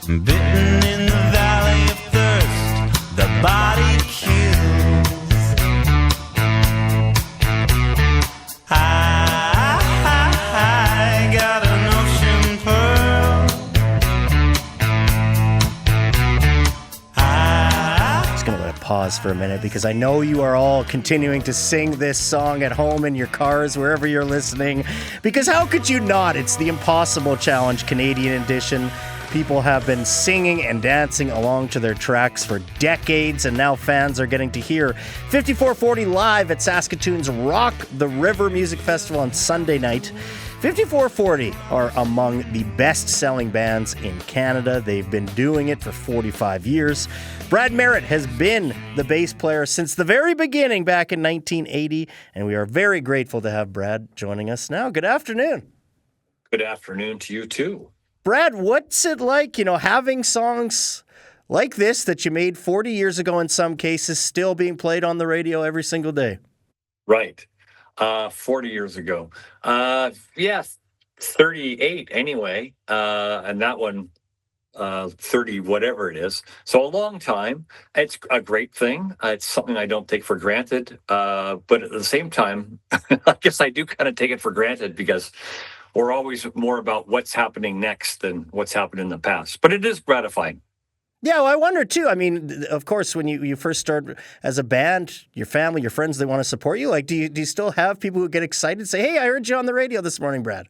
Bitten in the valley of thirst, the body kills. I got an ocean pearl. Just going to let it pause for a minute because I know you are all continuing to sing this song at home, in your cars, wherever you're listening. Because how could you not? It's the Impossible Challenge Canadian edition. People have been singing and dancing along to their tracks for decades, and now fans are getting to hear 5440 live at Saskatoon's Rock the River Music Festival on Sunday night. 5440 are among the best-selling bands in Canada. They've been doing it for 45 years. Brad Merritt has been the bass player since the very beginning back in 1980, and we are very grateful to have Brad joining us now. Good afternoon. Good afternoon to you, too. Brad, what's it like, having songs like this that you made 40 years ago in some cases still being played on the radio every single day? Right. 40 years ago. Yeah, 38 anyway. And that one, 30, whatever it is. So a long time. It's a great thing. It's something I don't take for granted. But at the same time, I guess I do kind of take it for granted because we're always more about what's happening next than what's happened in the past. But it is gratifying. Yeah, well, I wonder too. I mean, of course, when you first start as a band, your family, your friends, they want to support you. Like, do you still have people who get excited and say, "Hey, I heard you on the radio this morning, Brad"?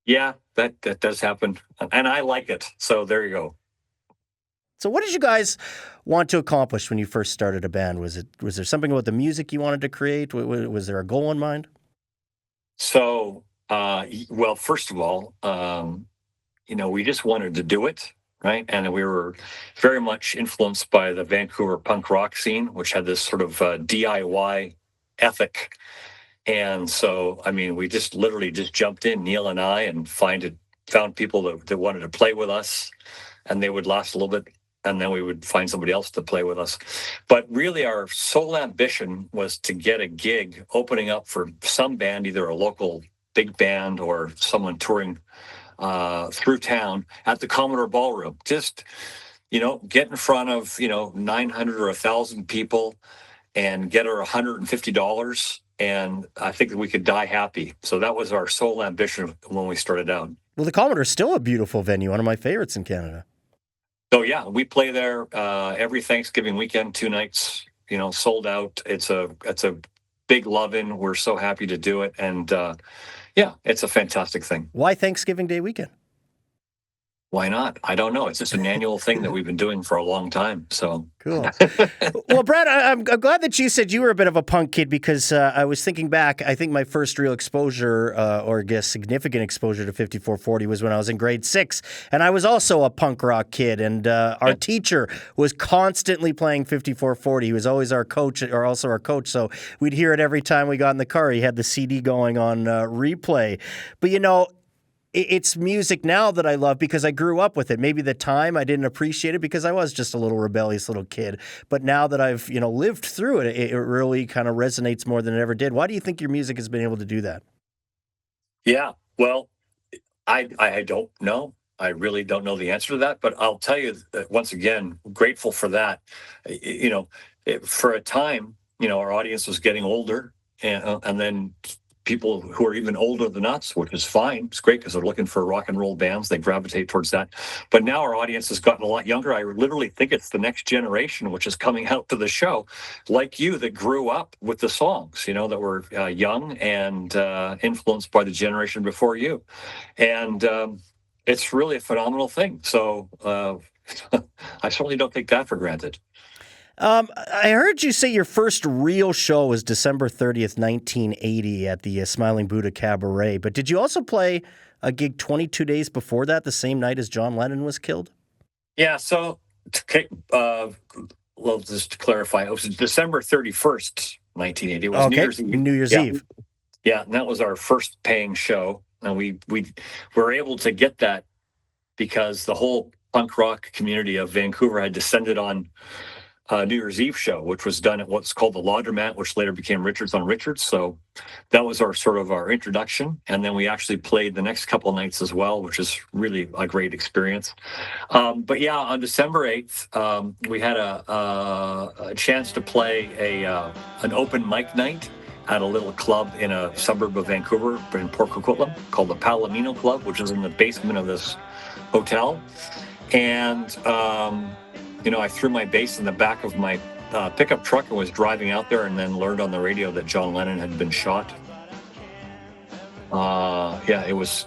Yeah, that does happen. And I like it. So there you go. So what did you guys want to accomplish when you first started a band? Was there something about the music you wanted to create? Was there a goal in mind? So, well, first of all, we just wanted to do it, right? And we were very much influenced by the Vancouver punk rock scene, which had this sort of DIY ethic. And so, I mean, we just literally just jumped in, Neil and I, and found people that wanted to play with us, and they would last a little bit, and then we would find somebody else to play with us. But really, our sole ambition was to get a gig opening up for some band, either a local big band or someone touring through town at the Commodore Ballroom. Just, get in front of, 900 or 1,000 people and get her $150. And I think that we could die happy. So that was our sole ambition when we started out. Well, the Commodore is still a beautiful venue, one of my favorites in Canada. So yeah, we play there every Thanksgiving weekend, 2 nights, sold out. It's a big love-in. We're so happy to do it. And yeah, it's a fantastic thing. Why Thanksgiving Day weekend? Why not? I don't know. It's just an annual thing that we've been doing for a long time. So cool. Well, Brad, I'm glad that you said you were a bit of a punk kid because I was thinking back. I think my first real exposure, or I guess significant exposure to 5440 was when I was in grade 6. And I was also a punk rock kid. And our teacher was constantly playing 5440. He was always our coach, or also our coach. So we'd hear it every time we got in the car. He had the CD going on replay. But, it's music now that I love because I grew up with it. Maybe the time I didn't appreciate it because I was just a little rebellious little kid. But now that I've, lived through it, it really kind of resonates more than it ever did. Why do you think your music has been able to do that? Yeah, well, I don't know. I really don't know the answer to that. But I'll tell you that, once again, grateful for that. For a time, our audience was getting older, and then people who are even older than us, which is fine. It's great because they're looking for rock and roll bands. They gravitate towards that. But now our audience has gotten a lot younger. I literally think it's the next generation, which is coming out to the show, like you, that grew up with the songs, that were young and influenced by the generation before you. And it's really a phenomenal thing. So I certainly don't take that for granted. I heard you say your first real show was December 30th, 1980 at the Smiling Buddha Cabaret. But did you also play a gig 22 days before that, the same night as John Lennon was killed? Yeah, so just to clarify, it was December 31st, 1980. It was okay. New Year's Eve. Yeah, and that was our first paying show. And we were able to get that because the whole punk rock community of Vancouver had descended on New Year's Eve show, which was done at what's called the Laundromat, which later became Richards on Richards. So that was our sort of our introduction, and then we actually played the next couple of nights as well, which is really a great experience. But yeah, on December 8th, we had a chance to play an open mic night at a little club in a suburb of Vancouver in Port Coquitlam called the Palomino Club, which is in the basement of this hotel. And I threw my bass in the back of my pickup truck and was driving out there, and then learned on the radio that John Lennon had been shot. It was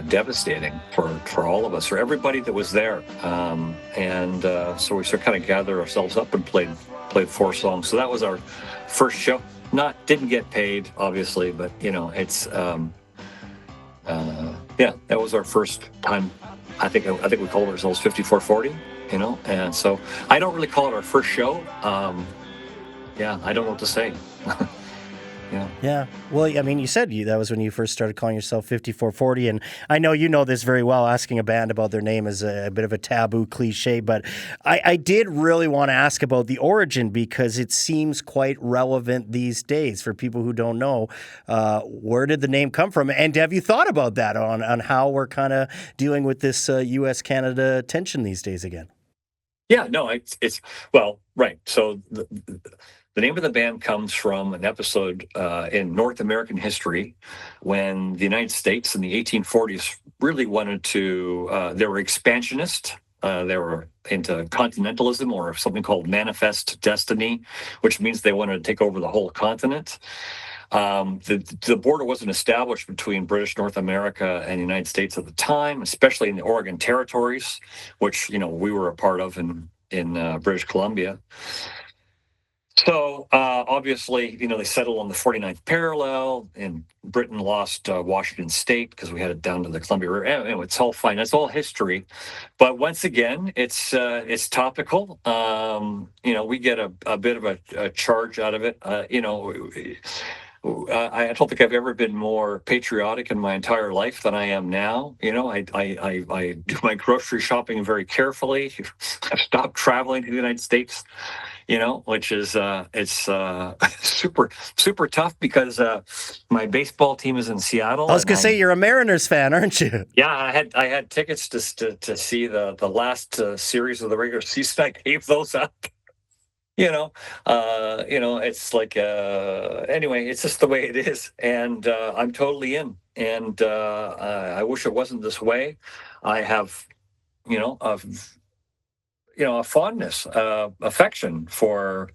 devastating for all of us, for everybody that was there. So we sort of kind of gathered ourselves up and played 4 songs. So that was our first show. Didn't get paid, obviously, but it's that was our first time. I think we called ourselves 5440, and so I don't really call it our first show. I don't know what to say. Yeah. Well, I mean, you said that was when you first started calling yourself 5440, and I know you know this very well. Asking a band about their name is a bit of a taboo cliche, but I did really want to ask about the origin, because it seems quite relevant these days for people who don't know. Where did the name come from? And have you thought about that on how we're kind of dealing with this U.S.-Canada tension these days again? Yeah, no, it's well, right. So the name of the band comes from an episode in North American history when the United States in the 1840s really wanted to, they were expansionist. They were into continentalism, or something called manifest destiny, which means they wanted to take over the whole continent. The border wasn't established between British North America and the United States at the time, especially in the Oregon territories, which we were a part of in British Columbia. So obviously, they settled on the 49th parallel, and Britain lost Washington State because we had it down to the Columbia River. Anyway, it's all fine. That's all history. But once again, it's topical. We get a bit of a charge out of it. I don't think I've ever been more patriotic in my entire life than I am now. I do my grocery shopping very carefully. I've stopped traveling to the United States, which is it's super, super tough because my baseball team is in Seattle. I was going to say, you're a Mariners fan, aren't you? Yeah, I had tickets to see the last series of the regular season. I gave those up. It's like anyway, it's just the way it is, and I'm totally in. And I wish it wasn't this way. I have, a fondness, affection for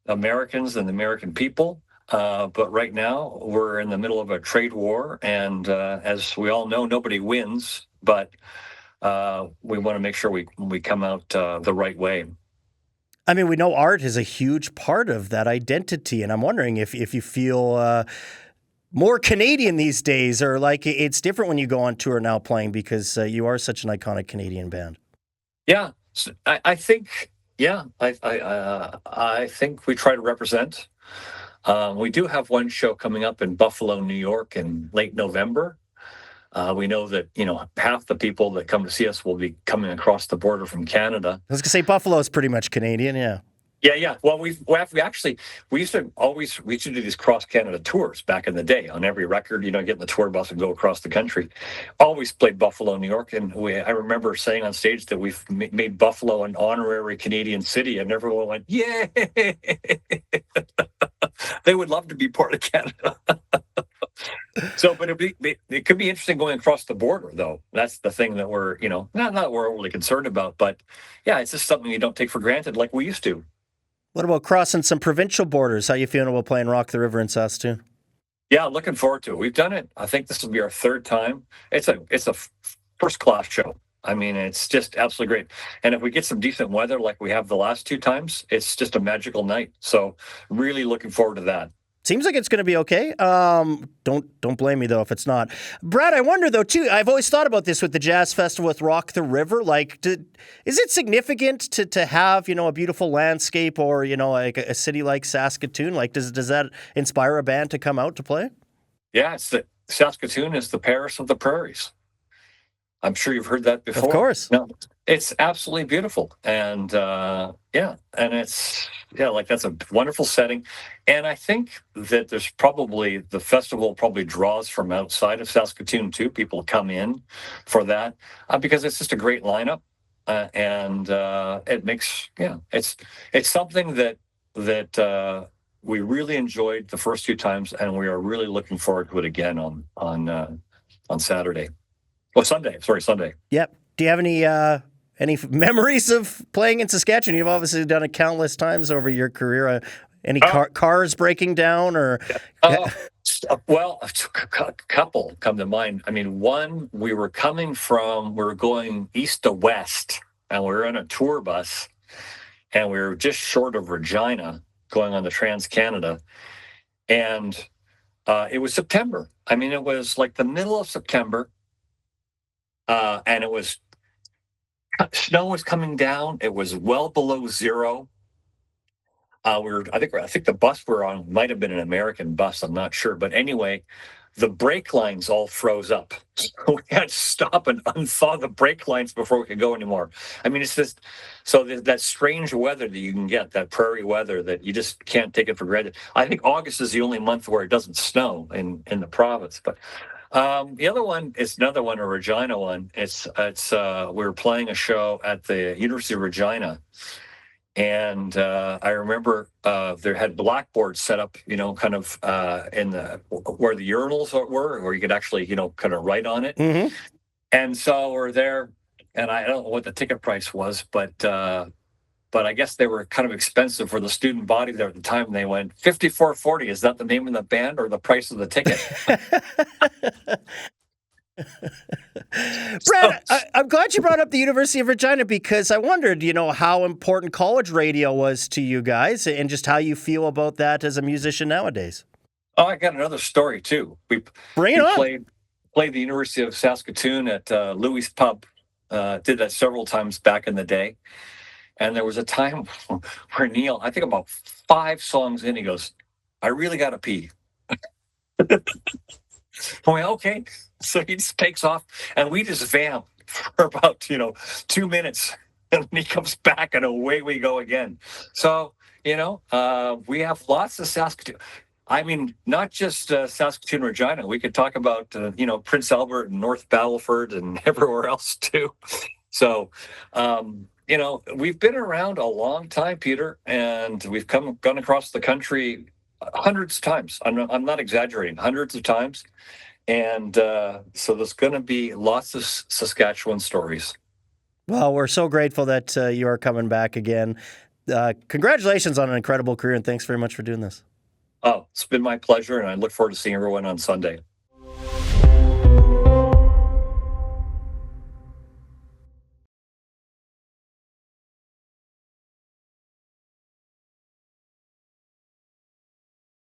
Americans and the American people. But right now we're in the middle of a trade war, and as we all know, nobody wins. But we want to make sure we come out the right way. I mean, we know art is a huge part of that identity, and I'm wondering if you feel more Canadian these days, or like it's different when you go on tour now playing, because you are such an iconic Canadian band. Yeah, so I think, I think we try to represent. We do have one show coming up in Buffalo, New York in late November. We know that, half the people that come to see us will be coming across the border from Canada. I was going to say Buffalo is pretty much Canadian, yeah. Yeah. Well, we used to do these cross Canada tours back in the day on every record. Get in the tour bus and go across the country. Always played Buffalo, New York, and I remember saying on stage that we've made Buffalo an honorary Canadian city, and everyone went, "Yeah!" They would love to be part of Canada. So, but it could be interesting going across the border, though. That's the thing that we're, not we're overly concerned about, but yeah, it's just something you don't take for granted like we used to. What about crossing some provincial borders? How you feeling about playing Rock the River in Saskatoon? Yeah, looking forward to it. We've done it. I think this will be our 3rd time. It's a first-class show. I mean, it's just absolutely great. And if we get some decent weather like we have the last 2 times, it's just a magical night. So really looking forward to that. Seems like it's going to be okay. Don't blame me, though, if it's not. Brad, I wonder, though, too, I've always thought about this with the jazz festival with Rock the River. Like, is it significant to have, a beautiful landscape, or, like a city like Saskatoon? Like, does that inspire a band to come out to play? Yeah, Saskatoon is the Paris of the prairies. I'm sure you've heard that before. Of course. No, It's absolutely beautiful, and like that's a wonderful setting, and I think that there's probably the festival probably draws from outside of Saskatoon too. People come in for that because it's just a great lineup, and it makes it's something that we really enjoyed the first two times, and we are really looking forward to it again on Saturday. Oh, Sunday. Sorry, Sunday. Yep. Do you have any memories of playing in Saskatchewan? You've obviously done it countless times over your career. Any cars breaking down or? Oh, well, a couple come to mind. I mean, one, we were going east to west, and we were in a tour bus, and we were just short of Regina going on the Trans Canada. And it was September. I mean, it was like the middle of September, and snow was coming down. It was well below zero. I think the bus we're on might have been an American bus. I'm not sure, but anyway, the brake lines all froze up. We had to stop and unthaw the brake lines before we could go anymore. I mean, it's just that strange weather that you can get, that prairie weather that you just can't take it for granted. I think August is the only month where it doesn't snow in the province. But the other one is another one, a Regina one. It's we were playing a show at the University of Regina. And I remember they had blackboards set up, kind of in where the urinals were, where you could actually, kind of write on it. Mm-hmm. And so we're there, and I don't know what the ticket price was, but I guess they were kind of expensive for the student body there at the time. They went $54.40. Is that the name of the band or the price of the ticket? Brad, I'm glad you brought up the University of Regina because I wondered, how important college radio was to you guys and just how you feel about that as a musician nowadays. Oh, I got another story too. Bring it on. Played the University of Saskatoon at Louis Pub. Did that several times back in the day. And there was a time where Neil, I think about 5 songs in, he goes, "I really got to pee." I'm like, okay. So he just takes off, and we just vamp for about 2 minutes, and then he comes back, and away we go again. So we have lots of Saskatoon. I mean, not just Saskatoon, Regina. We could talk about Prince Albert and North Battleford and everywhere else too. So we've been around a long time, Peter, and we've gone across the country hundreds of times. I'm not exaggerating, hundreds of times. And so there's going to be lots of Saskatchewan stories. Well, we're so grateful that you are coming back again. Congratulations on an incredible career, and thanks very much for doing this. Oh, it's been my pleasure, and I look forward to seeing everyone on Sunday.